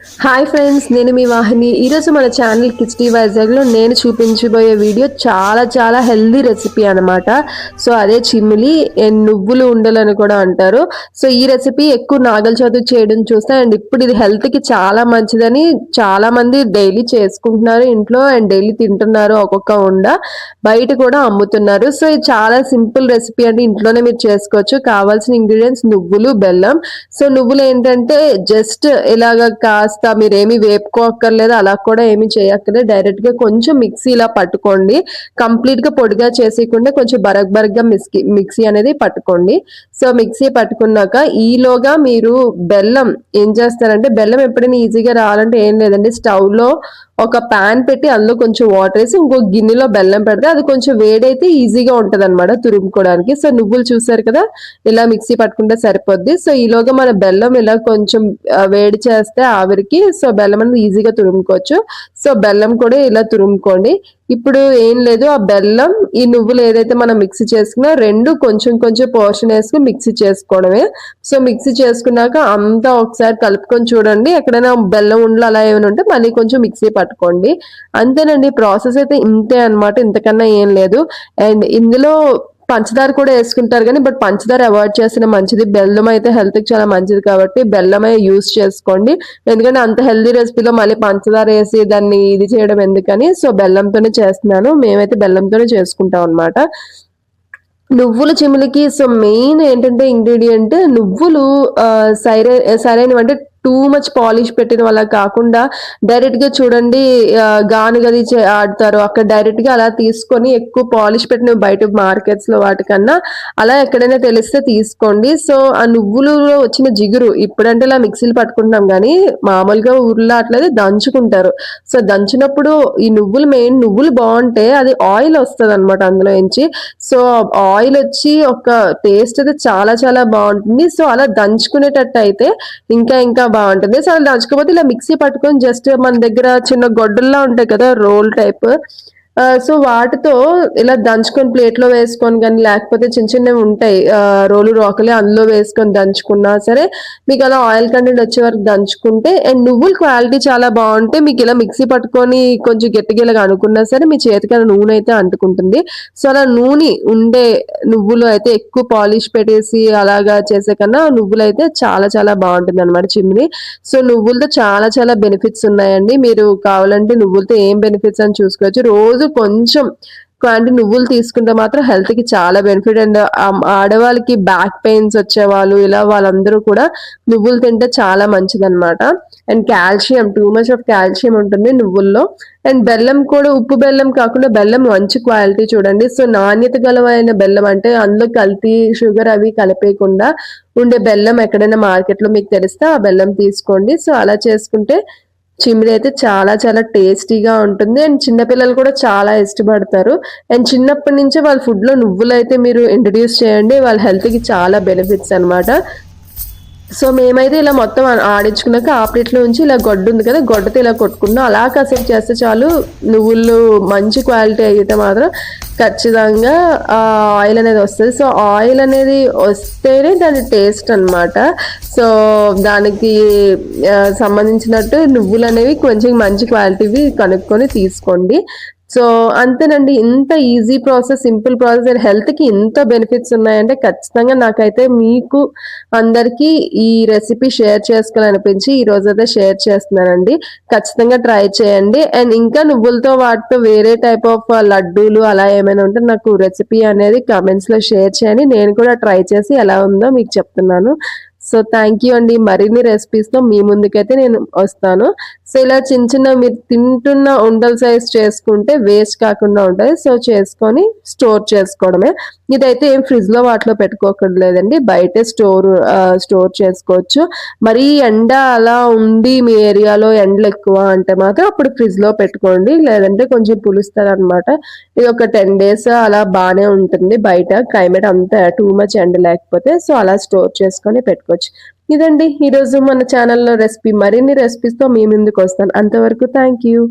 Hi friends, నేను మీ వాహిని. ఈరోజు మన ఛానల్ కిడ్స్ వైజాగ్లో నేను చూపించబోయే వీడియో చాలా చాలా హెల్దీ రెసిపీ అనమాట. సో అదే చిమ్మిలి నువ్వులు ఉండలని కూడా అంటారు. సో ఈ రెసిపీ ఎక్కువ నాగల చదువు చేయడం చూస్తే, అండ్ ఇప్పుడు ఇది హెల్త్కి చాలా మంచిదని చాలా మంది డైలీ చేసుకుంటున్నారు ఇంట్లో, అండ్ డైలీ తింటున్నారు. ఒక్కొక్క ఉండ బయట కూడా అమ్ముతున్నారు. సో ఇది చాలా సింపుల్ రెసిపీ అండి, ఇంట్లోనే మీరు చేసుకోవచ్చు. కావాల్సిన ఇంగ్రీడియంట్స్ నువ్వులు, బెల్లం. సో నువ్వులు ఏంటంటే జస్ట్ ఇలాగ కాస్త మీరేమి వేపుకోక్కర్లేదు, అలా కూడా ఏమి చేయక్కర్లేదు. డైరెక్ట్ గా కొంచెం మిక్సీ ఇలా పట్టుకోండి. కంప్లీట్ గా పొడిగా చేసేయకుండా కొంచెం బరగ్గా మిక్సీ అనేది పట్టుకోండి. సో మిక్సీ పట్టుకున్నాక ఈలోగా మీరు బెల్లం ఏం చేస్తారంటే, బెల్లం ఎప్పుడైనా ఈజీగా రావాలంటే ఏం లేదండి, స్టవ్ లో ఒక ప్యాన్ పెట్టి అందులో కొంచెం వాటర్ వేసి ఇంకో గిన్నెలో బెల్లం పెడితే అది కొంచెం వేడైతే ఈజీగా ఉంటది అనమాట తురుముకోవడానికి. సో నువ్వులు చూసారు కదా, ఇలా మిక్సీ పట్టుకుంటే సరిపోద్ది. సో ఈలోగా మన బెల్లం ఇలా కొంచెం వేడి చేస్తే ఆవిరికి, సో బెల్లం అనేది ఈజీగా తురుముకోవచ్చు. సో బెల్లం కూడా ఇలా తురుముకోండి. ఇప్పుడు ఏం లేదు, ఆ బెల్లం ఈ నువ్వులు ఏదైతే మనం మిక్సీ చేసుకున్నా రెండు కొంచెం కొంచెం పోర్షన్ వేసుకుని మిక్సీ చేసుకోవడమే. సో మిక్సీ చేసుకున్నాక అంతా ఒకసారి కలుపుకొని చూడండి. ఎక్కడైనా బెల్లం ఉండలు అలా ఏమైనా ఉంటే మళ్ళీ కొంచెం మిక్సీ పట్టుకోండి. అంతేనండి, ప్రాసెస్ అయితే ఇంతే అనమాట, ఇంతకన్నా ఏం లేదు. అండ్ ఇందులో పంచదార కూడా వేసుకుంటారు కానీ, బట్ పంచదార అవాయిడ్ చేసిన మంచిది. బెల్లం అయితే హెల్త్ కి చాలా మంచిది కాబట్టి బెల్లమే యూస్ చేసుకోండి. ఎందుకంటే అంత హెల్తీ రెసిపీలో మళ్ళీ పంచదార వేసి దాన్ని ఇది చేయడం ఎందుకని, సో బెల్లంతోనే చేస్తున్నాను. మేమైతే బెల్లంతోనే చేసుకుంటాం అనమాట. నువ్వుల చిమిలికి సో మెయిన్ ఏంటంటే ఇంగ్రీడియంట్ నువ్వులు సరైనవి అంటే టూ మచ్ పాలిష్ పెట్టిన వల్ల కాకుండా డైరెక్ట్ గా చూడండి, గానుగది ఆడతారు అక్కడ డైరెక్ట్ గా అలా తీసుకొని, ఎక్కువ పాలిష్ పెట్టిన బయట మార్కెట్స్ లో వాటికన్నా అలా ఎక్కడైనా తెలిస్తే తీసుకోండి. సో ఆ నువ్వులలో వచ్చిన జిగురు ఇప్పుడంటే ఇలా మిక్సీలు పట్టుకుంటున్నాం కానీ మామూలుగా ఊర్లో అట్లయితే దంచుకుంటారు. సో దంచినప్పుడు ఈ నువ్వులు మెయిన్ నువ్వులు బాగుంటే అది ఆయిల్ వస్తుంది అనమాట అందులో నుంచి. సో ఆయిల్ వచ్చి ఒక టేస్ట్ అయితే చాలా చాలా బాగుంటుంది. సో అలా దంచుకునేటట్టు అయితే ఇంకా ఇంకా బాగుంటుంది. సో అలా దంచుకోకపోతే ఇలా మిక్సీ పట్టుకొని జస్ట్ మన దగ్గర చిన్న గొడ్డల్లా ఉంటాయి కదా, రోల్ టైప్, సో వాటితో ఇలా దంచుకొని ప్లేట్ లో వేసుకొని కానీ, లేకపోతే చిన్న చిన్నవి ఉంటాయి రోలు రోకలే, అందులో వేసుకొని దంచుకున్నా సరే మీకు అలా ఆయిల్ కంటెంట్ వచ్చే వరకు దంచుకుంటే, అండ్ నువ్వుల క్వాలిటీ చాలా బాగుంటే మీకు ఇలా మిక్సీ పట్టుకొని కొంచెం గట్టిగా అనుకున్నా సరే మీ చేతికి అలా నూనె అయితే అంటుకుంటుంది. సో అలా నూనె ఉండే నువ్వులు అయితే ఎక్కువ పాలిష్ పెట్టేసి అలాగా చేసే కన్నా నువ్వులు అయితే చాలా చాలా బాగుంటుంది అనమాట చిమ్మిలి. సో నువ్వులతో చాలా చాలా బెనిఫిట్స్ ఉన్నాయండి. మీరు కావాలంటే నువ్వులతో ఏం బెనిఫిట్స్ అని చూసుకోవచ్చు. రోజు కొంచెం క్వాంటిటీ నువ్వులు తీసుకుంటే మాత్రం హెల్త్ కి చాలా బెనిఫిట్. అండ్ ఆడవాళ్ళకి బ్యాక్ పెయిన్స్ వచ్చేవాళ్ళు ఇలా వాళ్ళందరూ కూడా నువ్వులు తింటే చాలా మంచిది అనమాట. And calcium, too much of calcium ఉంటుంది నువ్వుల్లో. అండ్ బెల్లం కూడా ఉప్పు బెల్లం కాకుండా బెల్లం మంచి క్వాలిటీ చూడండి. సో నాణ్యత గలవైన బెల్లం అంటే అందులో కల్తీ షుగర్ అవి కలిపేయకుండా ఉండే బెల్లం ఎక్కడైనా మార్కెట్ లో మీకు తెలిస్తే ఆ బెల్లం తీసుకోండి. సో అలా చేసుకుంటే చిమ్మిలి అయితే చాలా చాలా టేస్టీగా ఉంటుంది. అండ్ చిన్నపిల్లలు కూడా చాలా ఇష్టపడతారు. అండ్ చిన్నప్పటి నుంచే వాళ్ళ ఫుడ్ లో నువ్వులు అయితే మీరు ఇంట్రడ్యూస్ చేయండి, వాళ్ళ హెల్త్ కి చాలా బెనిఫిట్స్ అనమాట. సో మేమైతే ఇలా మొత్తం ఆడించుకున్నాక ఆ ప్లేట్లో ఉంచి ఇలా గొడ్డు ఉంది కదా, గొడ్డతో ఇలా కొట్టుకున్నాం. అలా కాసేపు చేస్తే చాలు, నువ్వులు మంచి క్వాలిటీ అయితే మాత్రం ఖచ్చితంగా ఆయిల్ అనేది వస్తుంది. సో ఆయిల్ అనేది వస్తేనే దాని టేస్ట్ అనమాట. సో దానికి సంబంధించినట్టు నువ్వులు అనేవి కొంచెం మంచి క్వాలిటీవి కనుక్కొని తీసుకోండి. సో అంతేనండి, ఇంత easy process, simple process, and health కి ఇంత బెనిఫిట్స్ ఉన్నాయంటే ఖచ్చితంగా నాకైతే మీకు అందరికీ ఈ రెసిపీ షేర్ చేసుకోవాలనిపించి ఈ రోజైతే షేర్ చేస్తున్నానండి. ఖచ్చితంగా ట్రై చేయండి. అండ్ ఇంకా నువ్వులతో వాటితో వేరే టైప్ ఆఫ్ లడ్డూలు అలా ఏమైనా ఉంటే నాకు రెసిపీ అనేది కామెంట్స్ లో షేర్ చేయండి. నేను కూడా ట్రై చేసి ఎలా ఉందో మీకు చెప్తున్నాను. సో థ్యాంక్ యూ అండి. మరిన్ని రెసిపీస్తో మీ ముందుకైతే నేను వస్తాను. సో ఇలా చిన్న చిన్న మీరు తింటున్న ఉండల సైజ్ చేసుకుంటే వేస్ట్ కాకుండా ఉంటుంది. సో చేసుకొని స్టోర్ చేసుకోవడమే. ఇదైతే ఏం ఫ్రిడ్జ్ లో వాటిలో పెట్టుకోకర్లేదండి, బయటే స్టోర్ చేసుకోవచ్చు. మరి ఎండ అలా ఉంది మీ ఏరియాలో, ఎండలు ఎక్కువ అంటే మాత్రం అప్పుడు ఫ్రిడ్జ్ లో పెట్టుకోండి, లేదంటే కొంచెం పులుస్తారు అనమాట. ఇది ఒక 10 days అలా బాగానే ఉంటుంది బయట క్లైమేట్ అంతా టూ మచ్ ఎండ లేకపోతే. సో అలా స్టోర్ చేసుకొని పెట్టుకోవచ్చు. ఇదండి ఈరోజు మన ఛానల్లో రెసిపీ. మరిన్ని రెసిపీస్తో మీ ముందుకు వస్తాను. అంతవరకు థ్యాంక్ యూ.